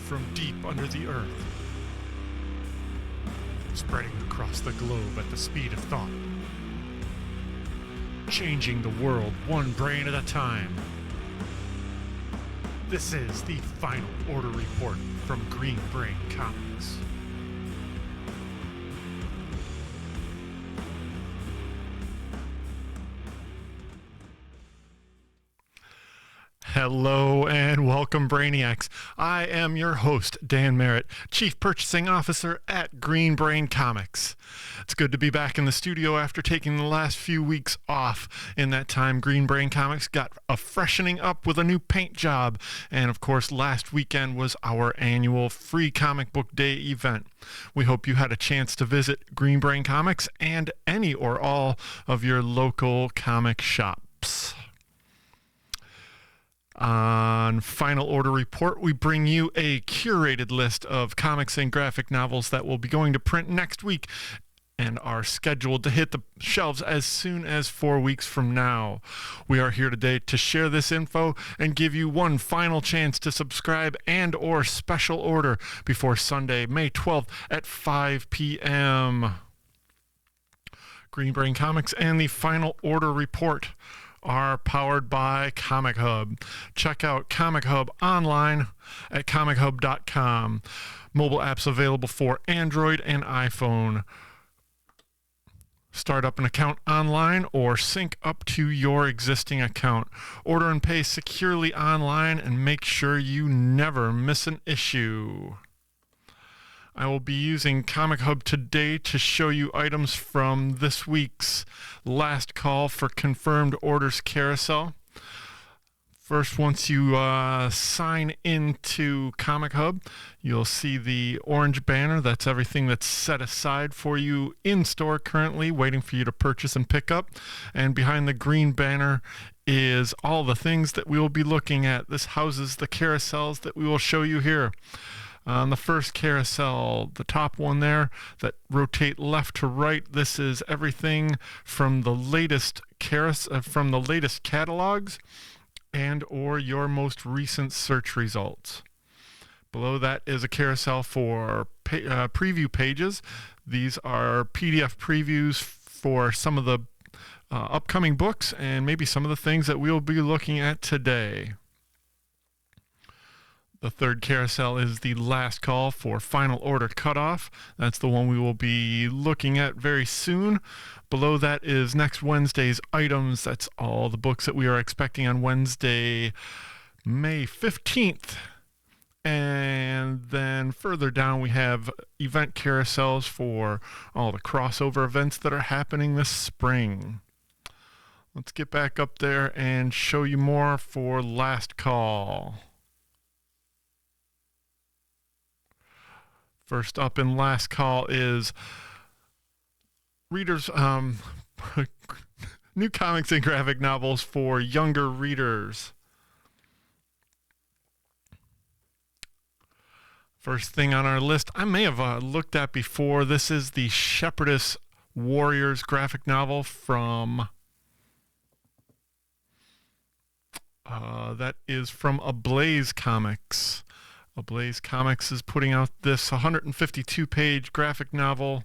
from deep under the earth, spreading across the globe at the speed of thought, changing the world one brain at a time. This is the Final Order Report from Green Brain Comics. Hello and welcome, Brainiacs. I am your host, Dan Merritt, Chief Purchasing Officer at Green Brain Comics. It's good to be back in the studio after taking the last few weeks off. In that time, Green Brain Comics got a freshening up with a new paint job. And of course, last weekend was our annual Free Comic Book Day event. We hope you had a chance to visit Green Brain Comics and any or all of your local comic shops. On Final Order Report, we bring you a curated list of comics and graphic novels that will be going to print next week and are scheduled to hit the shelves as soon as 4 weeks from now. We are here today to share this info and give you one final chance to subscribe and or special order before Sunday, May 12th at 5 p.m. Green Brain Comics and the Final Order Report are powered by Comichub. Check out Comichub online at comichub.com. Mobile apps available for Android and iPhone. Start up an account online or sync up to your existing account. Order and pay securely online and make sure you never miss an issue. I will be using Comichub today to show you items from this week's Last Call for Confirmed Orders Carousel. First, once you sign into Comichub, you'll see the orange banner. That's everything that's set aside for you in store currently, waiting for you to purchase and pick up. And behind the green banner is all the things that we will be looking at. This houses the carousels that we will show you here. On the first carousel, the top one there that rotate left to right, this is everything from the latest catalogs and or your most recent search results. Below that is a carousel for preview pages. These are PDF previews for some of the upcoming books and maybe some of the things that we'll be looking at today. The third carousel is the last call for Final Order Cutoff. That's the one we will be looking at very soon. Below that is next Wednesday's items. That's all the books that we are expecting on Wednesday, May 15th. And then further down we have event carousels for all the crossover events that are happening this spring. Let's get back up there and show you more for Last Call. First up in Last Call is readers, new comics and graphic novels for younger readers. First thing on our list, I may have looked at before. This is the Shepherdess Warriors graphic novel from that is from Ablaze Comics. Ablaze Comics is putting out this 152-page graphic novel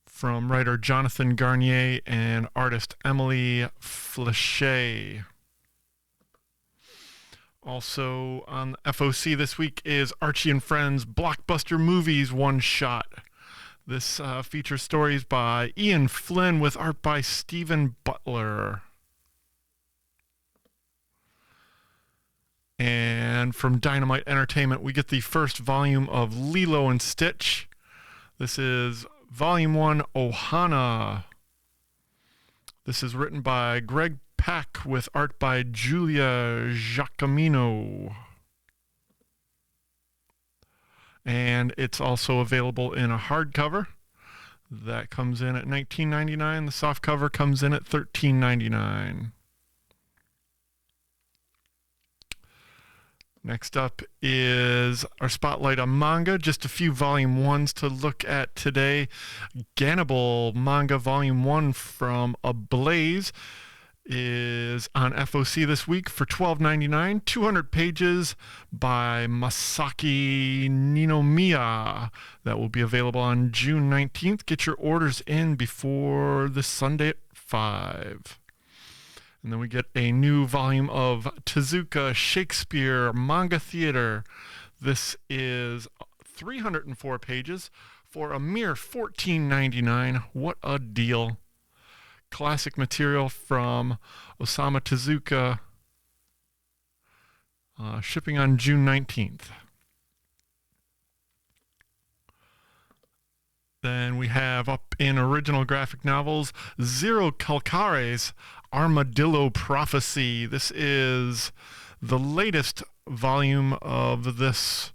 from writer Jonathan Garnier and artist Emily Flachet. Also on FOC this week is Archie and Friends Blockbuster Movies One Shot. This features stories by Ian Flynn with art by Stephen Butler. And from Dynamite Entertainment, we get the first volume of Lilo and Stitch. This is Volume 1, Ohana. This is written by Greg Pak with art by Julia Giacomino. And it's also available in a hardcover. That comes in at $19.99. The softcover comes in at $13.99. Next up is our spotlight on manga. Just a few volume ones to look at today. Gannibal manga volume 1 from Ablaze is on FOC this week for $12.99. 200 pages by Masaki Ninomiya. That will be available on June 19th. Get your orders in before this Sunday at 5. And then we get a new volume of Tezuka Shakespeare Manga Theater. This is 304 pages for a mere $14.99. What a deal. Classic material from Osamu Tezuka, shipping on June 19th. Then we have up in original graphic novels, Zero Calcare's Armadillo Prophecy. This is the latest volume of this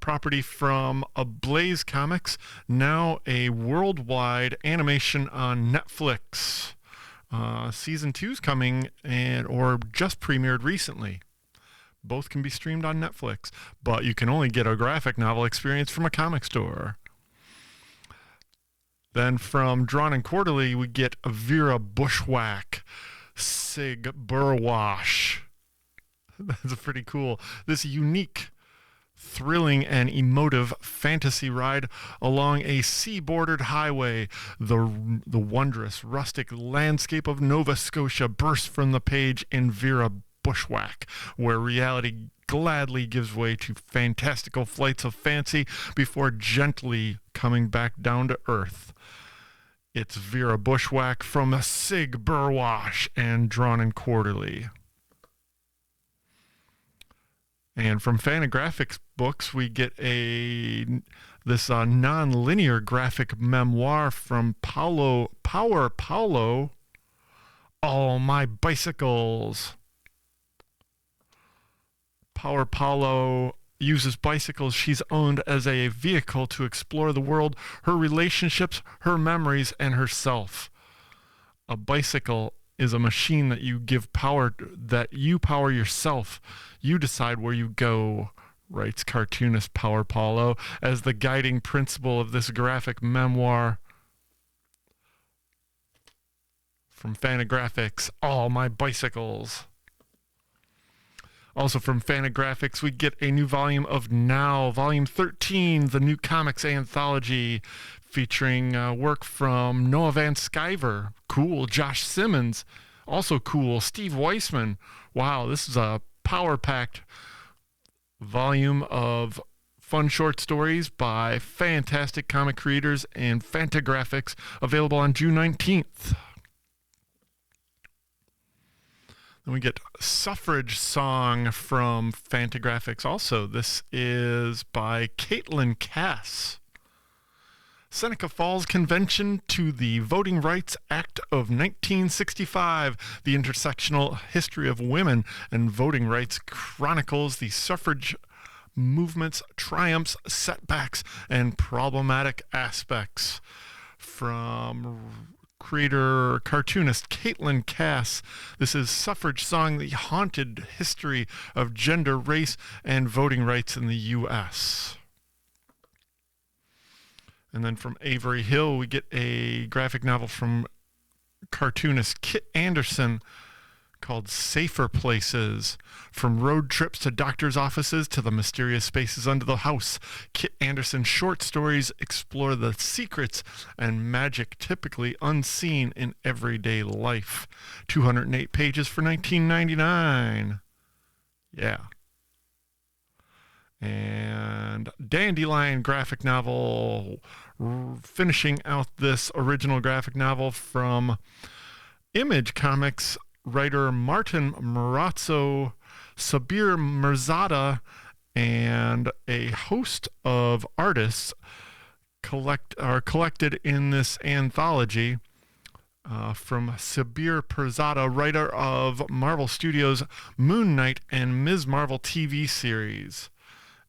property from Ablaze Comics, now a worldwide animation on Netflix. Season 2's coming or just premiered recently. Both can be streamed on Netflix, but you can only get a graphic novel experience from a comic store. Then from Drawn and Quarterly, we get Vera Bushwhack, Sig Burwash. That's pretty cool. This unique, thrilling, and emotive fantasy ride along a sea-bordered highway. The wondrous, rustic landscape of Nova Scotia bursts from the page in Vera Bushwhack, where reality gladly gives way to fantastical flights of fancy before gently coming back down to earth. It's Vera Bushwhack from Sig Burwash and Drawn and Quarterly. And from Fantagraphics Books, we get this non-linear graphic memoir from Power Paulo, All My Bicycles. Power Paulo uses bicycles she's owned as a vehicle to explore the world, her relationships, her memories, and herself. A bicycle is a machine that you give power, that you power yourself. You decide where you go, writes cartoonist Power Paulo, as the guiding principle of this graphic memoir. From Fantagraphics, All My Bicycles. Also from Fantagraphics, we get a new volume of Now, Volume 13, the new comics anthology, featuring work from Noah Van Sciver. Cool. Josh Simmons. Also cool. Steve Weissman. Wow, this is a power-packed volume of fun short stories by fantastic comic creators and Fantagraphics, available on June 19th. Then we get Suffrage Song from Fantagraphics also. This is by Caitlin Cass. Seneca Falls Convention to the Voting Rights Act of 1965. The intersectional history of women and voting rights chronicles the suffrage movement's triumphs, setbacks, and problematic aspects. From cartoonist Caitlin Cass. This is Suffrage Song, the haunted history of gender, race, and voting rights in the U.S. And then from Avery Hill, we get a graphic novel from cartoonist Kit Anderson called Safer Places. From road trips to doctor's offices to the mysterious spaces under the house, Kit Anderson's short stories explore the secrets and magic typically unseen in everyday life. 208 pages for $19.99. Yeah. And Dandelion graphic novel, finishing out this original graphic novel from Image Comics writer Martin Marazzo, Sabir Mirzada, and a host of artists are collected in this anthology. From Sabir Mirzada, writer of Marvel Studios' Moon Knight and Ms. Marvel TV series.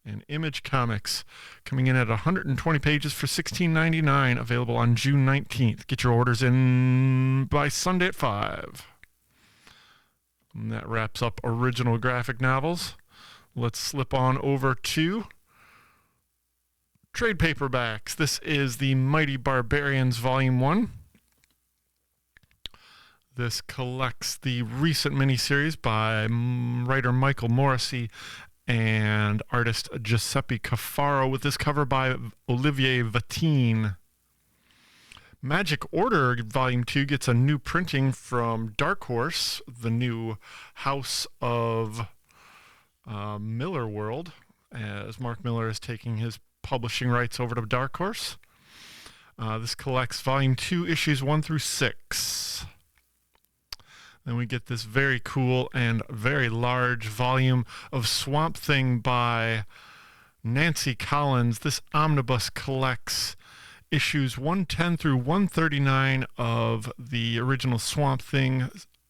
And Image Comics, coming in at 120 pages for $16.99, available on June 19th. Get your orders in by Sunday at 5. And that wraps up original graphic novels. Let's slip on over to trade paperbacks. This is the Mighty Barbarians Volume 1. This collects the recent miniseries by writer Michael Morrissey and artist Giuseppe Cafaro, with this cover by Olivier Vatine. Magic Order Volume 2 gets a new printing from Dark Horse, the new house of Miller World, as Mark Miller is taking his publishing rights over to Dark Horse. This collects Volume 2, Issues 1 through 6. Then we get this very cool and very large volume of Swamp Thing by Nancy Collins. This omnibus collects issues 110 through 139 of the original Swamp Thing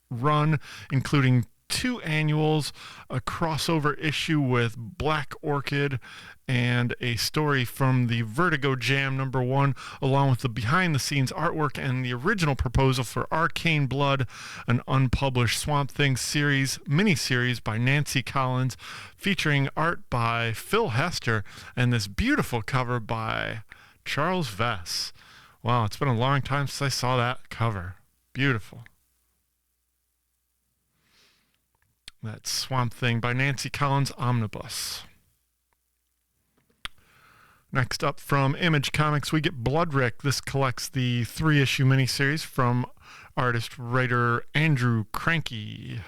run, including 2 annuals, a crossover issue with Black Orchid, and a story from the Vertigo Jam #1, along with the behind-the-scenes artwork and the original proposal for Arcane Blood, an unpublished Swamp Thing miniseries by Nancy Collins, featuring art by Phil Hester and this beautiful cover by Charles Vess. Wow, it's been a long time since I saw that cover. Beautiful. That's Swamp Thing by Nancy Collins Omnibus. Next up from Image Comics, we get Bloodrick. This collects the 3-issue miniseries from artist-writer Andrew Cranky.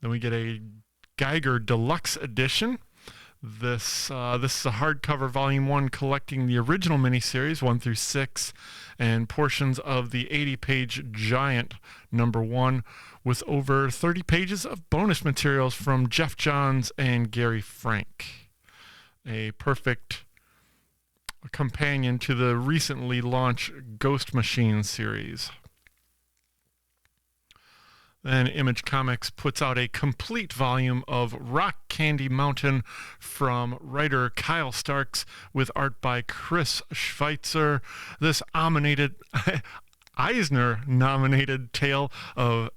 Then we get a Geiger Deluxe Edition. This is a hardcover Volume 1 collecting the original miniseries 1 through 6 and portions of the 80-page Giant #1 with over 30 pages of bonus materials from Jeff Johns and Gary Frank. A perfect companion to the recently launched Ghost Machine series. Then Image Comics puts out a complete volume of Rock Candy Mountain from writer Kyle Starks with art by Chris Schweitzer. This Eisner-nominated tale of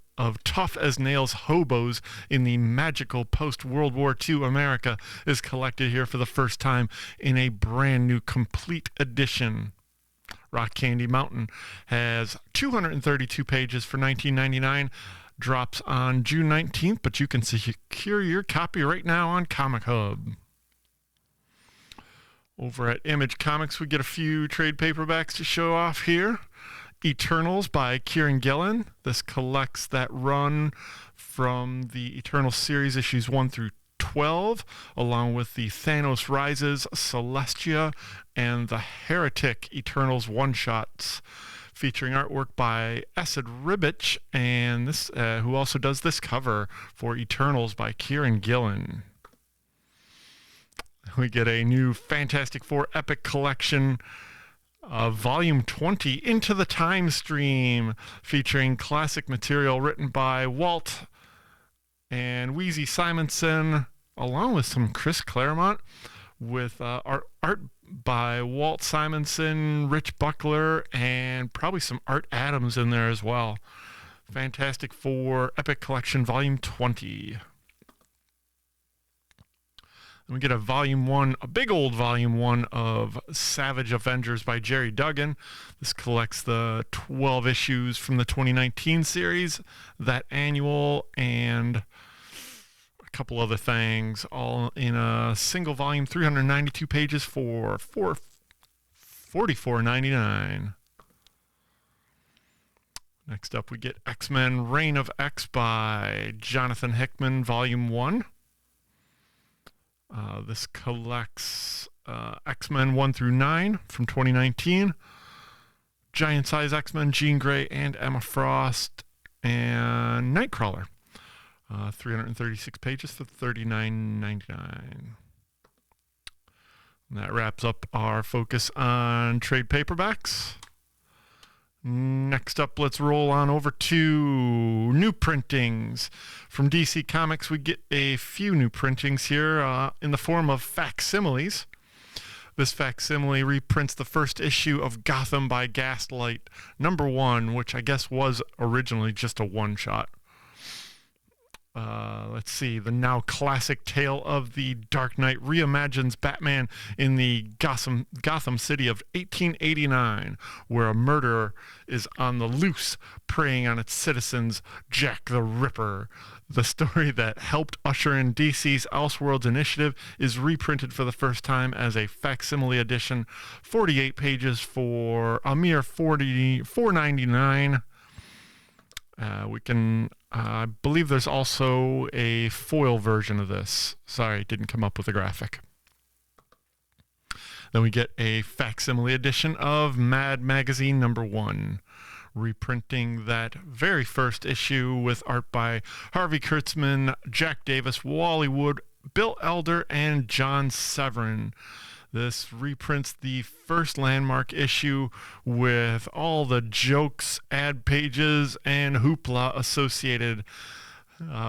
tough-as-nails hobos in the magical post-World War II America is collected here for the first time in a brand new complete edition. Rock Candy Mountain has 232 pages for $19.99. Drops on June 19th, but you can secure your copy right now on Comichub. Over at Image Comics, we get a few trade paperbacks to show off here. Eternals by Kieran Gillen. This collects that run from the Eternals series, issues 1 through 12, along with the Thanos Rises, Celestia, and the Heretic Eternals one-shots, featuring artwork by Esad Ribic, and this who also does this cover for Eternals by Kieran Gillen. We get a new Fantastic Four Epic Collection, Volume 20, Into the Time Stream, featuring classic material written by Walt and Wheezy Simonson, along with some Chris Claremont, with art by Walt Simonson, Rich Buckler, and probably some Art Adams in there as well. Fantastic Four Epic Collection, Volume 20. And we get a Volume 1, a big old Volume 1 of Savage Avengers by Jerry Duggan. This collects the 12 issues from the 2019 series, that annual, and couple other things, all in a single volume, 392 pages for $44.99. Next up, we get X-Men Reign of X by Jonathan Hickman, Volume 1. This collects X-Men 1 through 9 from 2019. Giant-size X-Men, Jean Grey and Emma Frost, and Nightcrawler. 336 pages for $39.99. That wraps up our focus on trade paperbacks. Next up, let's roll on over to new printings. From DC Comics, we get a few new printings here in the form of facsimiles. This facsimile reprints the first issue of Gotham by Gaslight, #1, which I guess was originally just a one-shot. Let's see, the now classic tale of the Dark Knight reimagines Batman in the Gotham City of 1889, where a murderer is on the loose, preying on its citizens, Jack the Ripper. The story that helped usher in DC's Elseworlds initiative is reprinted for the first time as a facsimile edition, 48 pages for a mere $4.99. I believe there's also a foil version of this. Sorry, didn't come up with a graphic. Then we get a facsimile edition of Mad Magazine #1, reprinting that very first issue with art by Harvey Kurtzman, Jack Davis, Wally Wood, Bill Elder, and John Severin. This reprints the first landmark issue with all the jokes, ad pages, and hoopla associated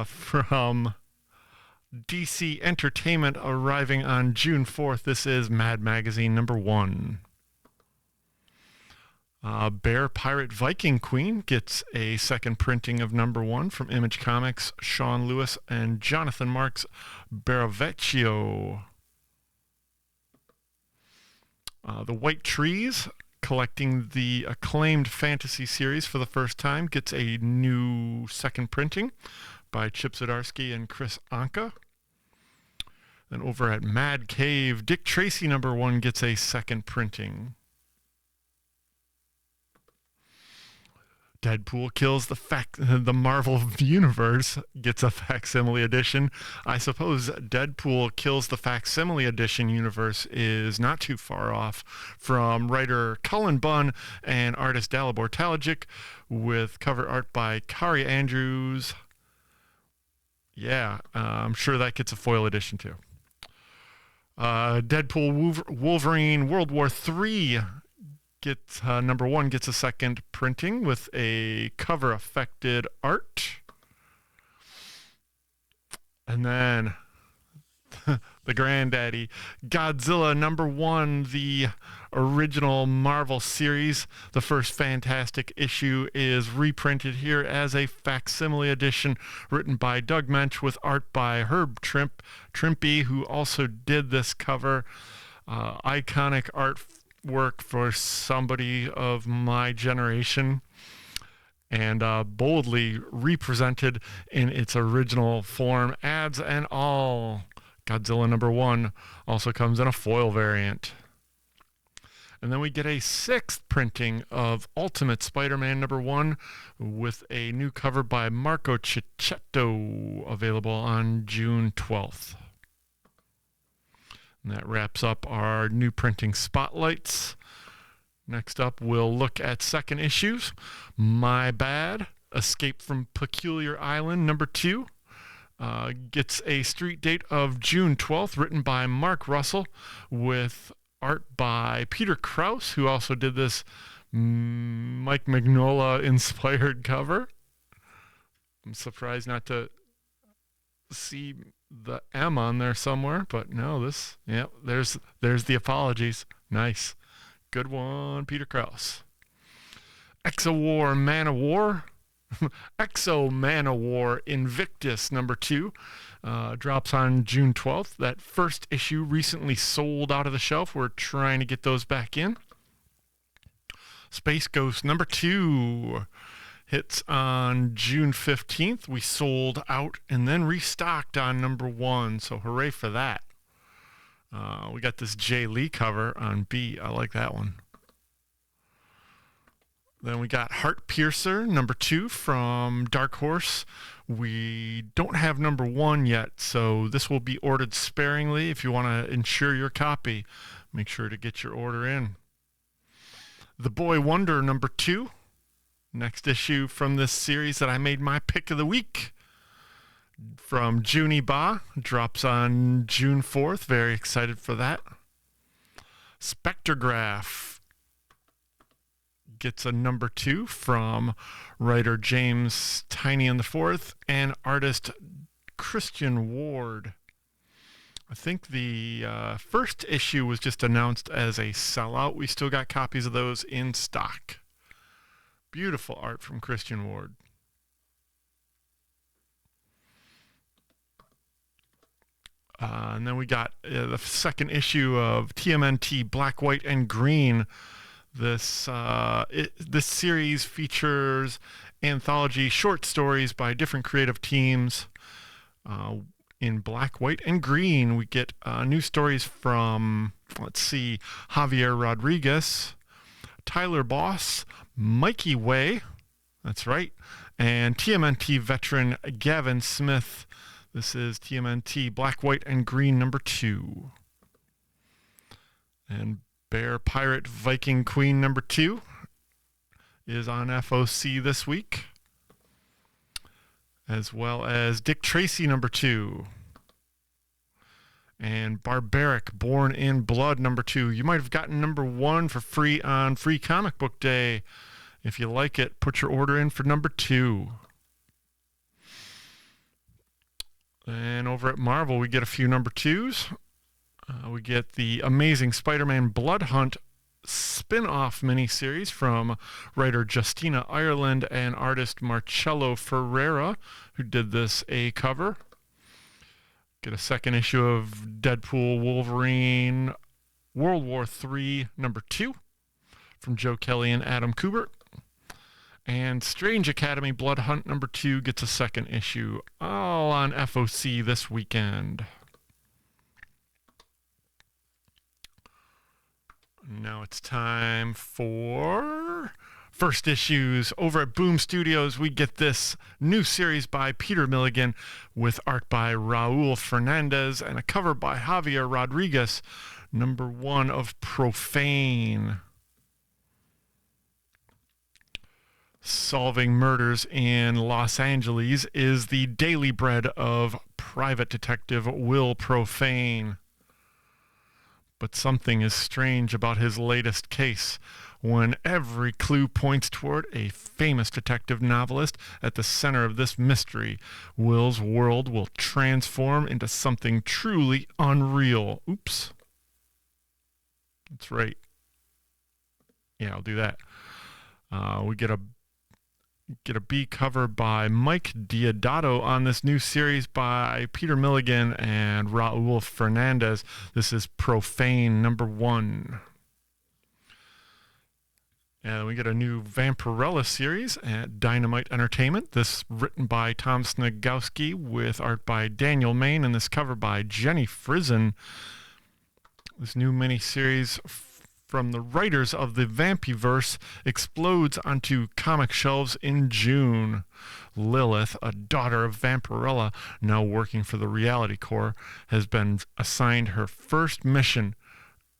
from DC Entertainment, arriving on June 4th. This is Mad Magazine #1. Bear Pirate Viking Queen gets a second printing of #1 from Image Comics, Sean Lewis and Jonathan Marks Baravecchio. The White Trees, collecting the acclaimed fantasy series for the first time, gets a new second printing by Chip Zdarsky and Chris Anka. Then over at Mad Cave, Dick Tracy #1 gets a second printing. Deadpool Kills the Marvel Universe gets a facsimile edition. I suppose Deadpool Kills the Facsimile Edition universe is not too far off from writer Cullen Bunn and artist Dalibor Talajic, with cover art by Kari Andrews. Yeah, I'm sure that gets a foil edition too. Deadpool Wolverine World War III gets #1 gets a second printing with a cover affected art. And then the granddaddy, Godzilla #1, the original Marvel series. The first Fantastic issue is reprinted here as a facsimile edition written by Doug Mensch with art by Herb Trimpe, who also did this cover. Iconic artwork for somebody of my generation, and boldly represented in its original form, ads and all. Godzilla #1 also comes in a foil variant. And then we get a sixth printing of Ultimate Spider-Man #1 with a new cover by Marco Cicchetto, available on June 12th. And that wraps up our new printing spotlights. Next up, we'll look at second issues. My Bad, Escape from Peculiar Island #2. Gets a street date of June 12th, written by Mark Russell, with art by Peter Krause, who also did this Mike Mignola-inspired cover. I'm surprised not to see the M on there somewhere, but no, there's the apologies. Nice. Good one, Peter Krause. Exo Man of War Exo Man of War Invictus #2 drops on June 12th. That first issue recently sold out of the shelf. We're trying to get those back in. Space Ghost #2 hits on June 15th. We sold out and then restocked on #1, so hooray for that. We got this Jay Lee cover on B. I like that one. Then we got Heart Piercer #2 from Dark Horse. We don't have #1 yet, so this will be ordered sparingly. If you want to ensure your copy, make sure to get your order in. The Boy Wonder #2. Next issue from this series that I made my pick of the week. From Junie Ba, drops on June 4th. Very excited for that. Spectrograph gets a #2 from writer James Tynion IV and artist Christian Ward. I think the first issue was just announced as a sellout. We still got copies of those in stock. Beautiful art from Christian Ward. And then we got the second issue of TMNT Black, White, and Green. This series features anthology short stories by different creative teams. In Black, White, and Green, we get new stories from, Javier Rodriguez, Tyler Boss, Mikey Way, that's right, and TMNT veteran Gavin Smith. This is TMNT Black, White, and Green #2. And Bear Pirate Viking Queen #2 is on FOC this week, as well as Dick Tracy #2 and Barbaric Born in Blood #2. You might have gotten #1 for free on Free Comic Book Day. If you like it, put your order in for #2. And over at Marvel, we get a few #2s. We get the Amazing Spider-Man Blood Hunt spin-off miniseries from writer Justina Ireland and artist Marcello Ferreira, who did this A cover. Get a second issue of Deadpool Wolverine World War III #2 from Joe Kelly and Adam Kubert. And Strange Academy Blood Hunt #2 gets a second issue, all on FOC this weekend. Now it's time for first issues. Over at Boom Studios, we get this new series by Peter Milligan with art by Raul Fernandez and a cover by Javier Rodriguez, #1 of Profane. Solving murders in Los Angeles is the daily bread of private detective Will Profane. But something is strange about his latest case. When every clue points toward a famous detective novelist at the center of this mystery, Will's world will transform into something truly unreal. Oops. That's right. Yeah, I'll do that. We get a B cover by Mike Diodato on this new series by Peter Milligan and Raul Fernandez. This is Profane #1. And we get a new Vampirella series at Dynamite Entertainment. This written by Tom Snagowski with art by Daniel Main and this cover by Jenny Frizen. This new miniseries from the writers of the Vampyverse explodes onto comic shelves in June. Lilith, a daughter of Vampirella, now working for the Reality Corps, has been assigned her first mission,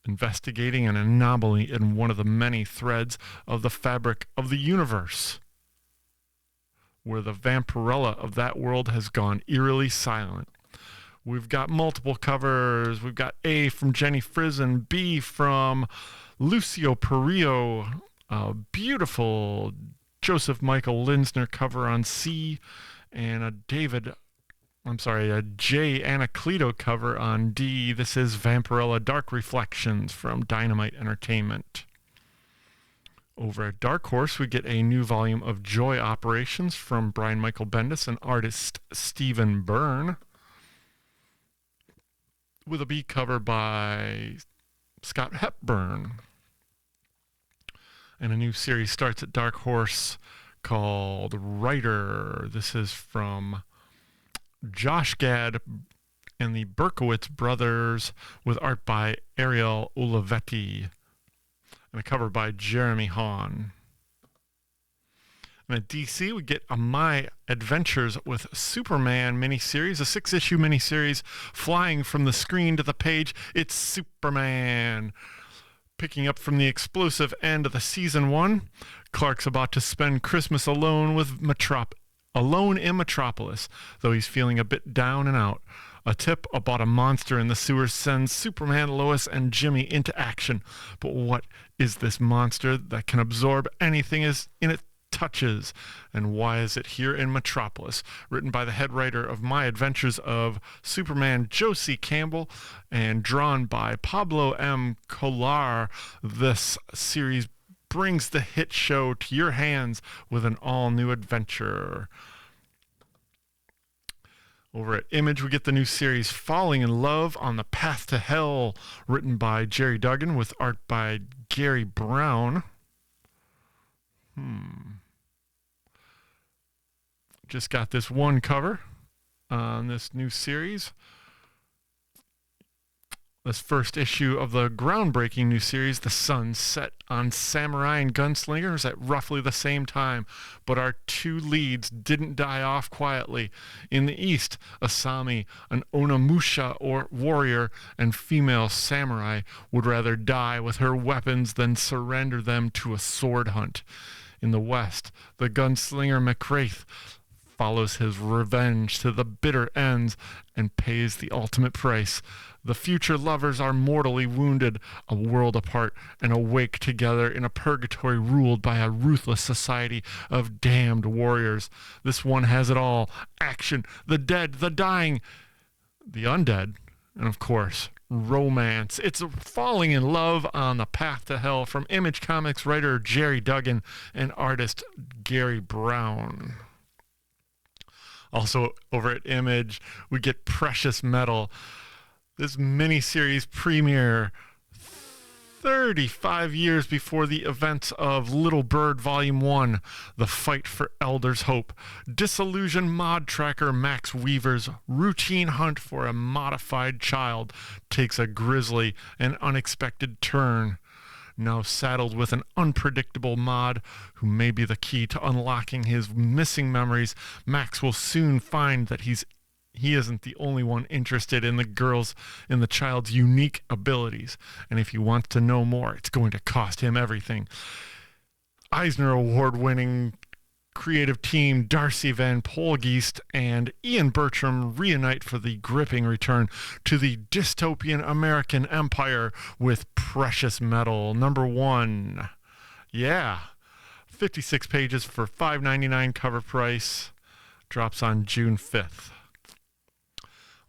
investigating an anomaly in one of the many threads of the fabric of the universe, where the Vampirella of that world has gone eerily silent. We've got multiple covers. We've got A from Jenny Frizen, B from Lucio Perillo, a beautiful Joseph Michael Linsner cover on C, and a J. Anacleto cover on D. This is Vampirella Dark Reflections from Dynamite Entertainment. Over at Dark Horse, we get a new volume of Joy Operations from Brian Michael Bendis and artist Stephen Byrne, with a B cover by Scott Hepburn. And a new series starts at Dark Horse called Writer. This is from Josh Gad and the Berkowitz brothers with art by Ariel Olivetti and a cover by Jeremy Hahn. And at DC, we get a My Adventures with Superman miniseries, a 6-issue miniseries flying from the screen to the page. It's Superman. Picking up from the explosive end of the season 1, Clark's about to spend Christmas alone in Metropolis, though he's feeling a bit down and out. A tip about a monster in the sewers sends Superman, Lois, and Jimmy into action. But what is this monster that can absorb anything in it touches, and why is it here in Metropolis? Written by the head writer of My Adventures of Superman, Josie Campbell, and drawn by Pablo M. Collar, this series brings the hit show to your hands with an all-new adventure. Over at Image, we get the new series Falling in Love on the Path to Hell, written by Jerry Duggan with art by Gary Brown. Just got this one cover on this new series. This first issue of the groundbreaking new series, The Sun, set on samurai and gunslingers at roughly the same time, but our two leads didn't die off quietly. In the east, Asami, an Onimusha or warrior and female samurai, would rather die with her weapons than surrender them to a sword hunt. In the west, the gunslinger McWraith follows his revenge to the bitter ends and pays the ultimate price. The future lovers are mortally wounded, a world apart, and awake together in a purgatory ruled by a ruthless society of damned warriors. This one has it all: action, the dead, the dying, the undead, and of course, romance. It's Falling in Love on the Path to Hell from Image Comics writer Jerry Duggan and artist Gary Brown. Also over at Image, we get Precious Metal. This miniseries premiere 35 years before the events of Little Bird Volume 1, The Fight for Elder's Hope. Disillusioned mod tracker Max Weaver's routine hunt for a modified child takes a grisly and unexpected turn. Now saddled with an unpredictable mod who may be the key to unlocking his missing memories, Max will soon find that he isn't the only one interested in the child's unique abilities. And if he wants to know more, it's going to cost him everything. Eisner Award-winning creative team Darcy Van Polgeest and Ian Bertram reunite for the gripping return to the dystopian American empire with Precious Metal #1. Yeah, 56 pages for $5.99 cover price. Drops on June 5th.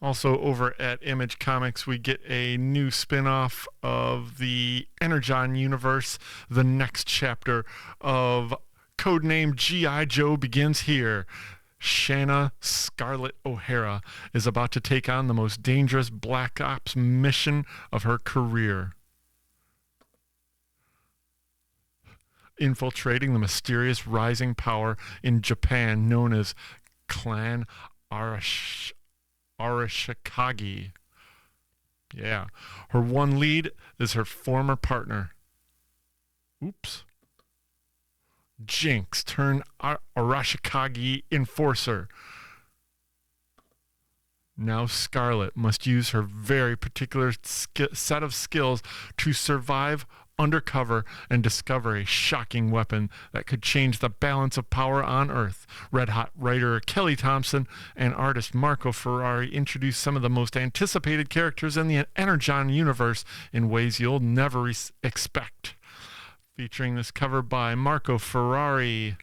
Also over at Image Comics, we get a new spin-off of the Energon universe. The next chapter of codename G.I. Joe begins here. Shanna Scarlett O'Hara is about to take on the most dangerous Black Ops mission of her career. Infiltrating the mysterious rising power in Japan known as Clan Arashikage. Yeah. Her one lead is her former partner. Jinx turned Arashikage enforcer. Now Scarlett must use her very particular set of skills to survive undercover and discover a shocking weapon that could change the balance of power on Earth. Red Hot writer Kelly Thompson and artist Marco Ferrari introduce some of the most anticipated characters in the Energon universe in ways you'll never expect. Featuring this cover by Marco Ferrari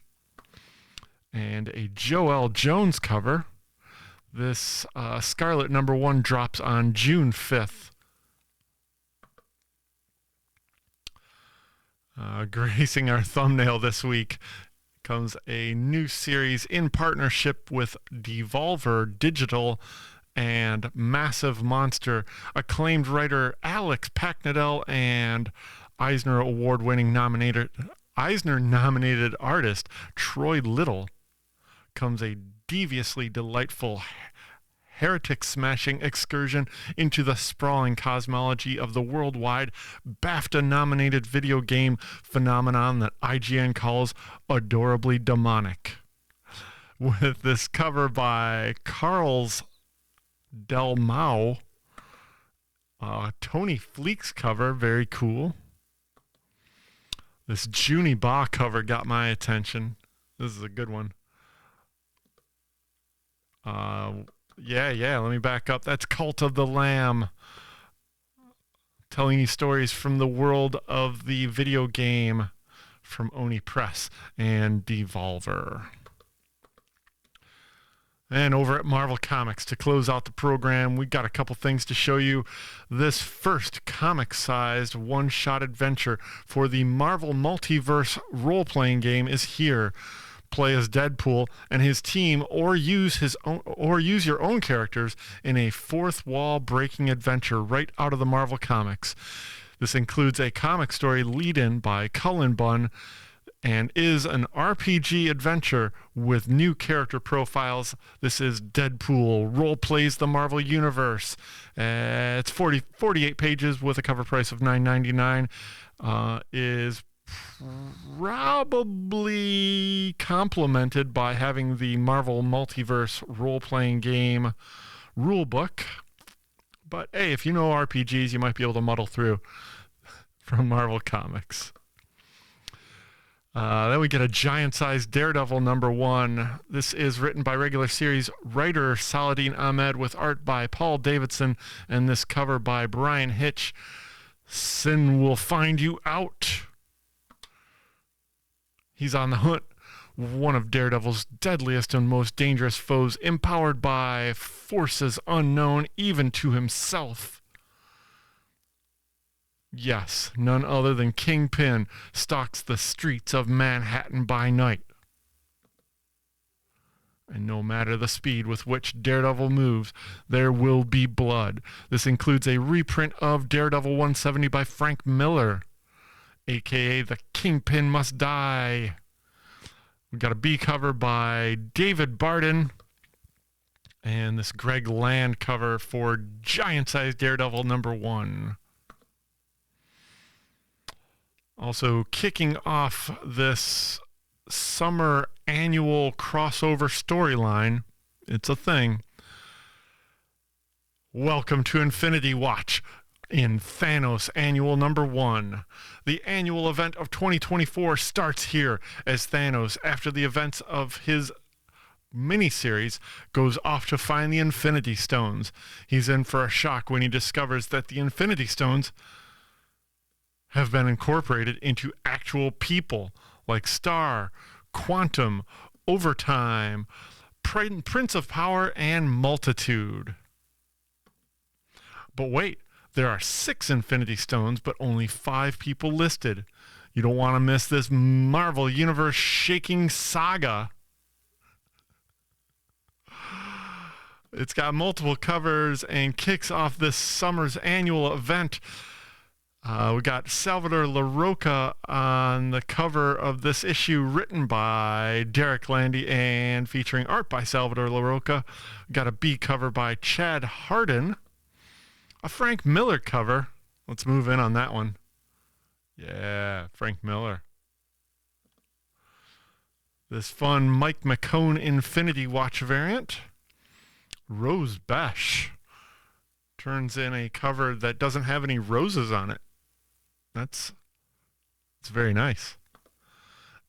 and a Joel Jones cover. This Scarlet #1 drops on June 5th. Gracing our thumbnail this week comes a new series in partnership with Devolver Digital and Massive Monster. Acclaimed writer Alex Packnadell and Eisner Award-winning nominated artist Troy Little comes a deviously delightful heretic-smashing excursion into the sprawling cosmology of the worldwide BAFTA-nominated video game phenomenon that IGN calls adorably demonic. With this cover by Carls Del Mau, Tony Fleek's cover, very cool. This Junie Ba cover got my attention. This is a good one. Let me back up. That's Cult of the Lamb. Telling you stories from the world of the video game from Oni Press and Devolver. And over at Marvel Comics, to close out the program, we got a couple things to show you. This first comic-sized one-shot adventure for the Marvel Multiverse role-playing game is here. play as Deadpool and his team, or use your own characters in a fourth wall breaking adventure right out of the Marvel Comics. This includes a comic story lead-in by Cullen Bunn and is an RPG adventure with new character profiles. This is Deadpool role plays the Marvel Universe. It's 48 pages with a cover price of $9.99. Is probably complemented by having the Marvel Multiverse role-playing game rulebook. But hey, if you know RPGs, you might be able to muddle through from Marvel Comics. Then we get a giant-sized Daredevil #1. This is written by regular series writer Saladin Ahmed with art by Paul Davidson and this cover by Brian Hitch. Sin will find you out. He's on the hunt, one of Daredevil's deadliest and most dangerous foes, empowered by forces unknown even to himself. Yes, none other than Kingpin stalks the streets of Manhattan by night. And no matter the speed with which Daredevil moves, there will be blood. This includes a reprint of Daredevil 170 by Frank Miller, a.k.a. The Kingpin Must Die. We got a B cover by David Barden, and this Greg Land cover for giant-sized Daredevil #1. Also kicking off this summer annual crossover storyline, it's a thing. Welcome to Infinity Watch in Thanos Annual #1. The annual event of 2024 starts here as Thanos, after the events of his miniseries, goes off to find the Infinity Stones. He's in for a shock when he discovers that the Infinity Stones have been incorporated into actual people like Star, Quantum, Overtime, Prince of Power, and Multitude. But wait, there are 6 Infinity Stones, but only 5 people listed. You don't want to miss this Marvel Universe shaking saga. It's got multiple covers and kicks off this summer's annual event. We got Salvador LaRocca on the cover of this issue, written by Derek Landy and featuring art by Salvador LaRocca. We got a B cover by Chad Hardin. A Frank Miller cover. Let's move in on that one. Yeah, Frank Miller. This fun Mike McCone Infinity Watch variant. Rose Besh turns in a cover that doesn't have any roses on it. It's very nice.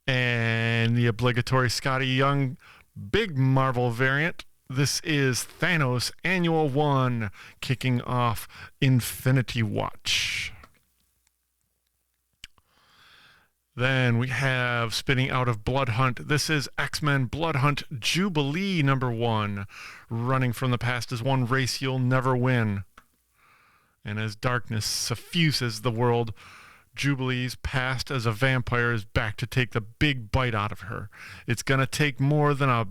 And the obligatory Scotty Young Big Marvel variant. This is Thanos Annual 1, kicking off Infinity Watch. Then we have spinning out of Blood Hunt. This is X-Men Blood Hunt Jubilee #1. Running from the past is one race you'll never win. And as darkness suffuses the world, Jubilee's past as a vampire is back to take the big bite out of her. It's going to take more than a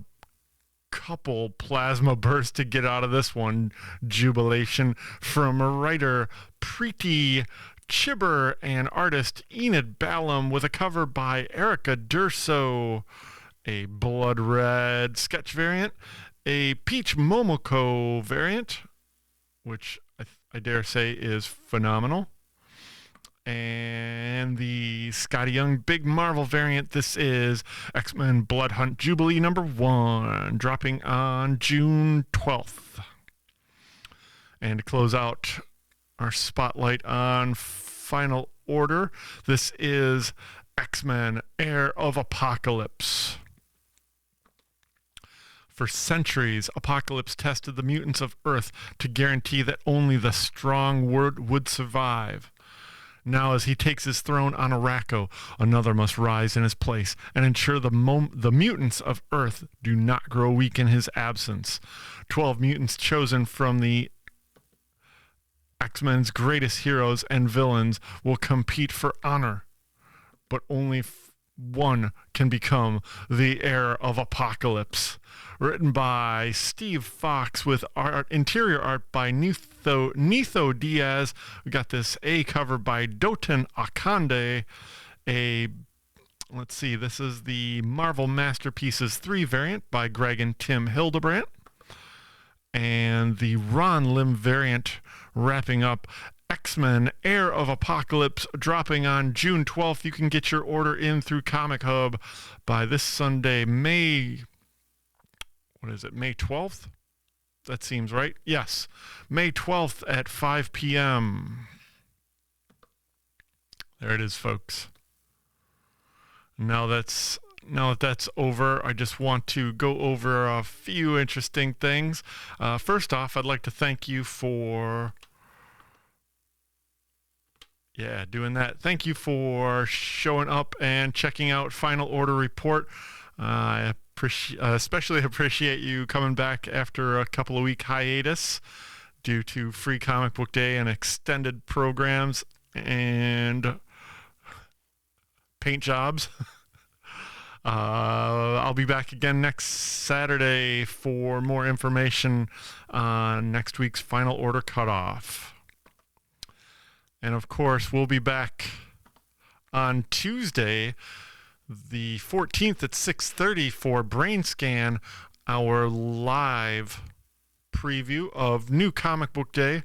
couple plasma bursts to get out of this one. Jubilation from writer Preeti Chibber and artist Enid Ballum, with a cover by Erica Durso. A blood red sketch variant, a peach Momoko variant, which I dare say is phenomenal, and the Scotty Young Big Marvel variant. This is X-Men Blood Hunt Jubilee #1, dropping on June 12th. And to close out our spotlight on Final Order, this is X-Men Heir of Apocalypse. For centuries, Apocalypse tested the mutants of Earth to guarantee that only the strong would survive. Now, as he takes his throne on Arakko, another must rise in his place and ensure the mutants of Earth do not grow weak in his absence. 12 mutants chosen from the X-Men's greatest heroes and villains will compete for honor, but only one can become the heir of Apocalypse. Written by Steve Fox with interior art by Nitho Diaz. We got this A cover by Doten Akande. Let's see, this is the Marvel Masterpieces 3 variant by Greg and Tim Hildebrandt. And the Ron Lim variant wrapping up X-Men Heir of Apocalypse, dropping on June 12th. You can get your order in through Comichub by this Sunday, May 12th? That seems right. Yes, May 12th at 5 p.m. There it is, folks. Now that that's over, I just want to go over a few interesting things. First off, I'd like to thank you for doing that. Thank you for showing up and checking out Final Order Report. I especially appreciate you coming back after a couple of week hiatus due to Free Comic Book Day and extended programs and paint jobs. I'll be back again next Saturday for more information on next week's Final Order cutoff. And of course, we'll be back on Tuesday, the 14th at 6:30 for Brain Scan, our live preview of New Comic Book Day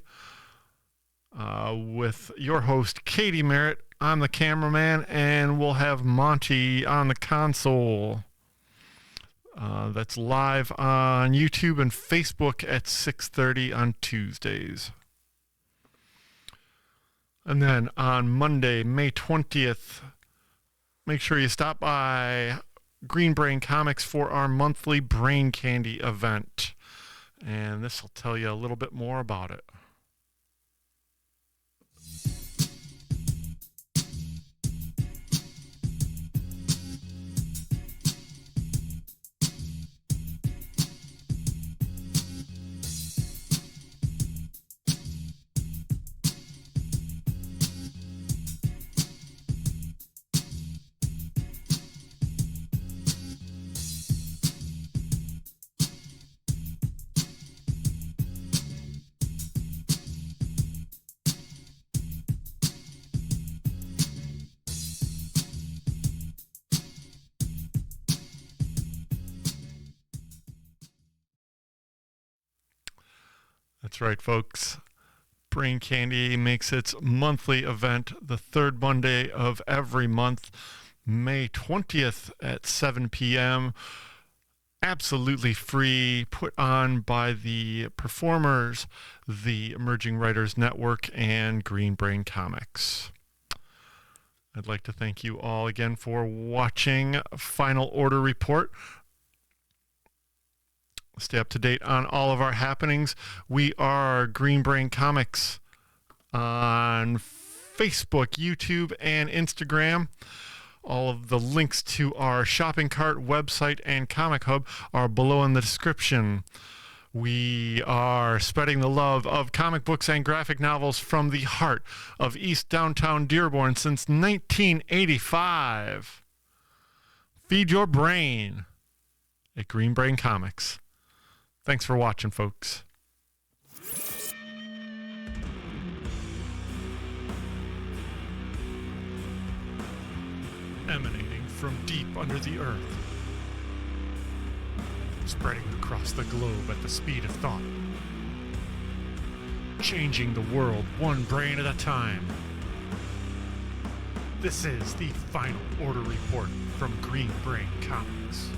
with your host, Katie Merritt. I'm the cameraman, and we'll have Monty on the console. That's live on YouTube and Facebook at 6:30 on Tuesdays. And then on Monday, May 20th, make sure you stop by Green Brain Comics for our monthly Brain Candy event. And this will tell you a little bit more about it. That's right, folks. Brain Candy makes its monthly event the third Monday of every month, May 20th at 7 p.m. Absolutely free, put on by the performers, the Emerging Writers Network, and Green Brain Comics. I'd like to thank you all again for watching Final Order Report. Stay up to date on all of our happenings. We are Green Brain Comics on Facebook, YouTube, and Instagram. All of the links to our shopping cart, website, and Comic Hub are below in the description. We are spreading the love of comic books and graphic novels from the heart of East Downtown Dearborn since 1985. Feed your brain at Green Brain Comics. Thanks for watching, folks. Emanating from deep under the earth, spreading across the globe at the speed of thought, changing the world one brain at a time. This is the Final Order Report from Green Brain Comics.